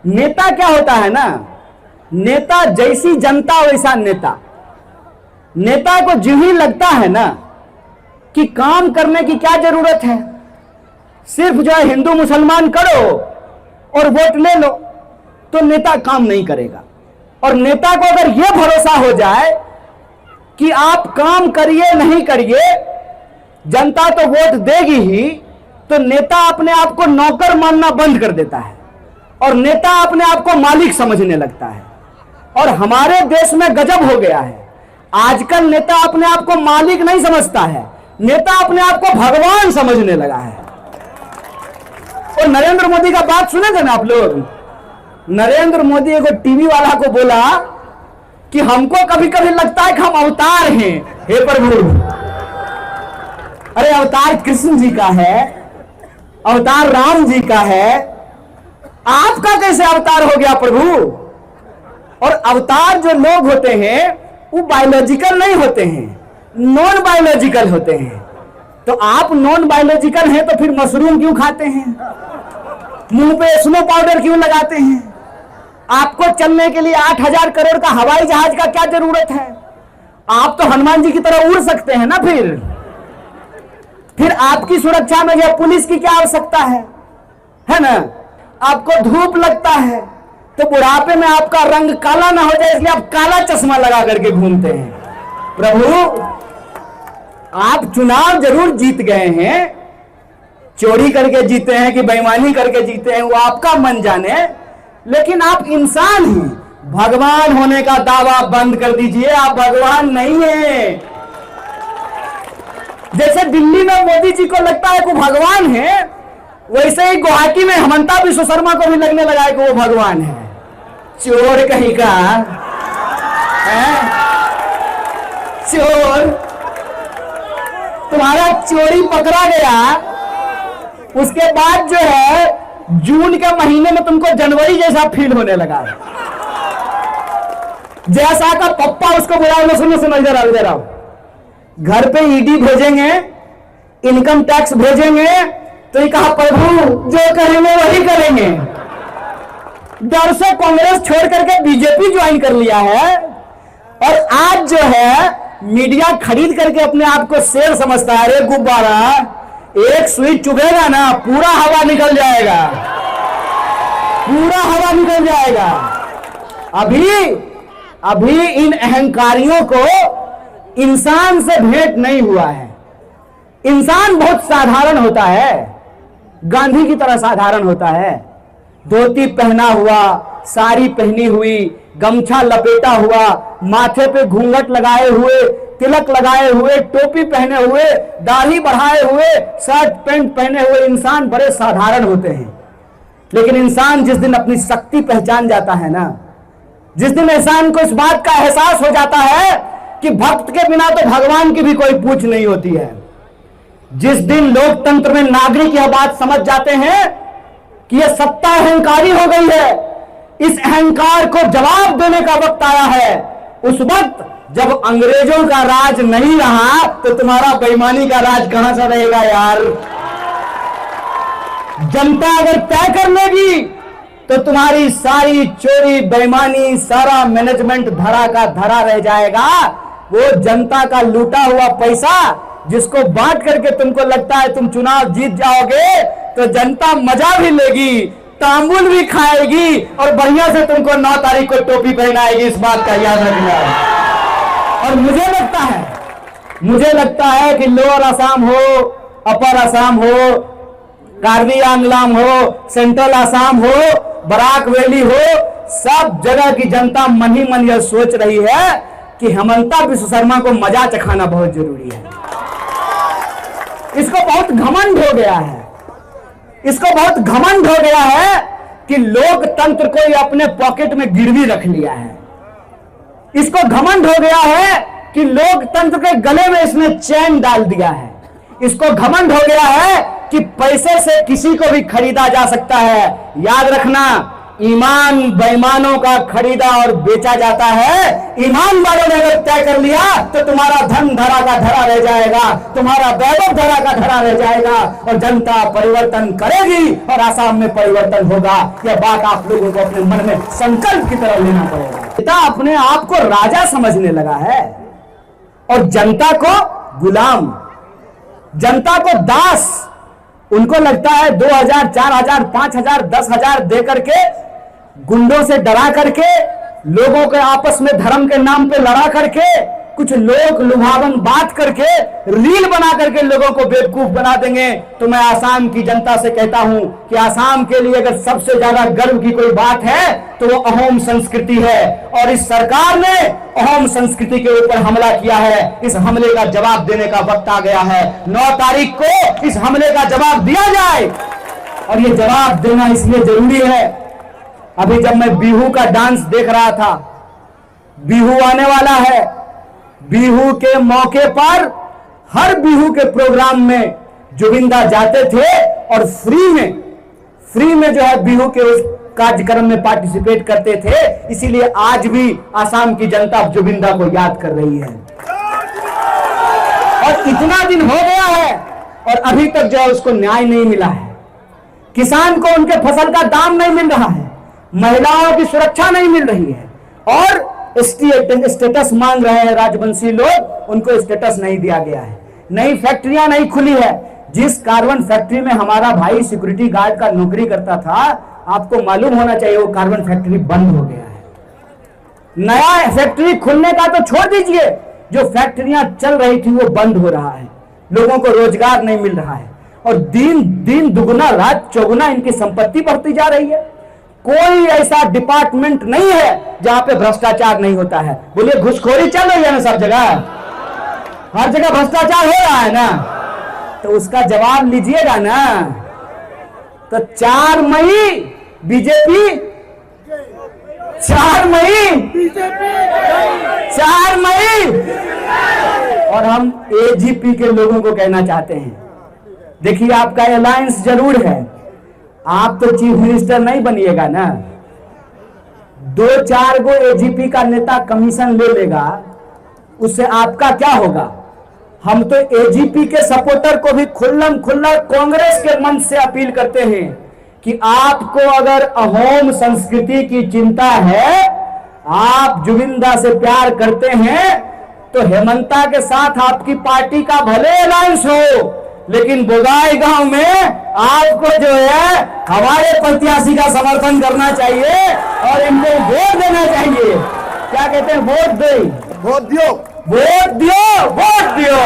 नेता क्या होता है ना, नेता जैसी जनता वैसा नेता। नेता को जो ही लगता है ना कि काम करने की क्या जरूरत है, सिर्फ जो है हिंदू मुसलमान करो और वोट ले लो, तो नेता काम नहीं करेगा। और नेता को अगर यह भरोसा हो जाए कि आप काम करिए नहीं करिए जनता तो वोट देगी ही, तो नेता अपने आप को नौकर मानना बंद कर देता है और नेता अपने आप को मालिक समझने लगता है। और हमारे देश में गजब हो गया है, आजकल नेता अपने आप को मालिक नहीं समझता है, नेता अपने आप को भगवान समझने लगा है। और नरेंद्र मोदी का बात सुने थे ना आप लोग, नरेंद्र मोदी एक टीवी वाला को बोला कि हमको कभी कभी लगता है कि हम अवतार हैं, हे प्रभु। अरे अवतार कृष्ण जी का है, अवतार राम जी का है, आपका कैसे अवतार हो गया प्रभु? और अवतार जो लोग होते हैं वो बायोलॉजिकल नहीं होते हैं, नॉन बायोलॉजिकल होते हैं। तो आप नॉन बायोलॉजिकल हैं तो फिर मशरूम क्यों खाते हैं, मुंह पे स्नो पाउडर क्यों लगाते हैं? आपको चलने के लिए 8,000 करोड़ का हवाई जहाज का क्या जरूरत है? आप तो हनुमान जी की तरह उड़ सकते हैं ना। फिर आपकी सुरक्षा में यह पुलिस की क्या आवश्यकता है ना? आपको धूप लगता है तो बुढ़ापे में आपका रंग काला ना हो जाए इसलिए आप काला चश्मा लगा करके घूमते हैं। प्रभु, आप चुनाव जरूर जीत गए हैं, चोरी करके जीते हैं कि बेईमानी करके जीते हैं वो आपका मन जाने, लेकिन आप इंसान ही। भगवान होने का दावा बंद कर दीजिए, आप भगवान नहीं हैं। जैसे दिल्ली में मोदी जी को लगता है कि वो भगवान है, वैसे ही गुवाहाटी में हेमंता बिश्व शर्मा को भी लगने लगा है कि वो भगवान है। चोर कहीं का है? चोर, तुम्हारा चोरी पकड़ा गया, उसके बाद जो है जून के महीने में तुमको जनवरी जैसा फील होने लगा। जैसा का पप्पा उसको बुलाओ, सुनो इधर आओ, घर पे ईडी भेजेंगे, इनकम टैक्स भेजेंगे, तो ये कहा प्रभु जो करेंगे वही करेंगे। डर से कांग्रेस छोड़ करके बीजेपी ज्वाइन कर लिया है और आज जो है मीडिया खरीद करके अपने आप को शेर समझता है। अरे गुब्बारा, एक स्विच चुभेगा ना पूरा हवा निकल जाएगा, पूरा हवा निकल जाएगा। अभी इन अहंकारियों को इंसान से भेंट नहीं हुआ है। इंसान बहुत साधारण होता है, गांधी की तरह साधारण होता है। धोती पहना हुआ, साड़ी पहनी हुई, गमछा लपेटा हुआ, माथे पे घूंघट लगाए हुए, तिलक लगाए हुए, टोपी पहने हुए, दाढ़ी बढ़ाए हुए, शर्ट पैंट पहने हुए इंसान बड़े साधारण होते हैं। लेकिन इंसान जिस दिन अपनी शक्ति पहचान जाता है ना, जिस दिन इंसान को इस बात का एहसास हो जाता है कि भक्त के बिना तो भगवान की भी कोई पूछ नहीं होती है, जिस दिन लोकतंत्र में नागरिक यह बात समझ जाते हैं कि यह सत्ता अहंकारी हो गई है, इस अहंकार को जवाब देने का वक्त आया है, उस वक्त जब अंग्रेजों का राज नहीं रहा तो तुम्हारा बेईमानी का राज कहां से रहेगा यार? जनता अगर तय कर लेगी तो तुम्हारी सारी चोरी बेईमानी सारा मैनेजमेंट धरा का धरा रह जाएगा। वो जनता का लूटा हुआ पैसा जिसको बांट करके तुमको लगता है तुम चुनाव जीत जाओगे, तो जनता मजा भी लेगी, तांबुल भी खाएगी और बढ़िया से तुमको 9 तारीख को टोपी पहनाएगी। इस बात का याद रखना। और मुझे लगता है कि लोअर असम हो, अपर असम हो, कार्बी आंगलाम हो, सेंट्रल असम हो, बराक वैली हो, सब जगह की जनता मन ही मन यह सोच रही है कि हेमंता बिश्व शर्मा को मजा चखाना बहुत जरूरी है। इसको बहुत घमंड हो गया है, इसको बहुत घमंड हो गया है कि लोकतंत्र को ये अपने पॉकेट में गिरवी रख लिया है। इसको घमंड हो गया है कि लोकतंत्र के गले में इसने चैन डाल दिया है। इसको घमंड हो गया है कि पैसे से किसी को भी खरीदा जा सकता है। याद रखना, ईमान बेईमानों का खरीदा और बेचा जाता है। ईमान वालों ने अगर तय कर लिया तो तुम्हारा धन धरा का धरा रह जाएगा, तुम्हारा वैभव धरा का धरा रह जाएगा और जनता परिवर्तन करेगी और आसाम में परिवर्तन होगा। यह बात आप लोगों को अपने मन में संकल्प की तरह लेना पड़ेगा। नेता अपने आप को राजा समझने लगा है और जनता को गुलाम, जनता को दास। उनको लगता है 2000, 4000, 5000, 10,000 दे करके, गुंडों से डरा करके, लोगों के आपस में धर्म के नाम पे लड़ा करके, कुछ लोग लुभावन बात करके, रील बना करके लोगों को बेवकूफ बना देंगे। तो मैं आसाम की जनता से कहता हूं कि आसाम के लिए अगर सबसे ज्यादा गर्व की कोई बात है तो वो अहोम संस्कृति है और इस सरकार ने अहोम संस्कृति के ऊपर हमला किया है। इस हमले का जवाब देने का वक्त आ गया है। 9 तारीख को इस हमले का जवाब दिया जाए और ये जवाब देना इसलिए जरूरी है। अभी जब मैं बिहू का डांस देख रहा था, बिहू आने वाला है, बिहू के मौके पर हर बिहू के प्रोग्राम में जुबिंदा जाते थे और फ्री में जो है बिहू के उस कार्यक्रम में पार्टिसिपेट करते थे। इसीलिए आज भी आसाम की जनता जुबिंदा को याद कर रही है और इतना दिन हो गया है और अभी तक जो है उसको न्याय नहीं मिला है। किसान को उनके फसल का दाम नहीं मिल रहा है, महिलाओं की सुरक्षा नहीं मिल रही है और स्टेटस मांग रहे हैं राजवंशी लोग, उनको स्टेटस नहीं दिया गया है। नई फैक्ट्रियां नहीं खुली है। जिस कार्बन फैक्ट्री में हमारा भाई सिक्योरिटी गार्ड का नौकरी करता था, आपको मालूम होना चाहिए वो कार्बन फैक्ट्री बंद हो गया है। नया फैक्ट्री खुलने का तो छोड़ दीजिए, जो फैक्ट्रियां चल रही थी वो बंद हो रहा है, लोगों को रोजगार नहीं मिल रहा है और दिन दुगुना रात चौगुना इनकी संपत्ति बढ़ती जा रही है। कोई ऐसा डिपार्टमेंट नहीं है जहां पे भ्रष्टाचार नहीं होता है। बोलिए घुसखोरी चल रही है ना सब जगह, हर जगह भ्रष्टाचार हो रहा है ना, तो उसका जवाब लीजिएगा ना। तो 4 मई बीजेपी, 4 मई बीजेपी, 4 मई। और हम एजीपी के लोगों को कहना चाहते हैं, देखिए आपका अलायंस जरूर है, आप तो चीफ मिनिस्टर नहीं बनिएगा ना। 2-4 गो एजीपी का नेता कमीशन ले लेगा, उससे आपका क्या होगा। हम तो एजीपी के सपोर्टर को भी खुल्लम खुल्ला कांग्रेस के मंच से अपील करते हैं कि आपको अगर अहोम संस्कृति की चिंता है, आप जुबिंदा से प्यार करते हैं, तो हेमंता के साथ आपकी पार्टी का भले अलायंस हो, लेकिन बोगाई गांव में आपको जो है हमारे प्रत्याशी का समर्थन करना चाहिए और इनको वोट देना चाहिए। क्या कहते हैं, वोट दे, वोट दियो, वोट दियो, वोट दियो।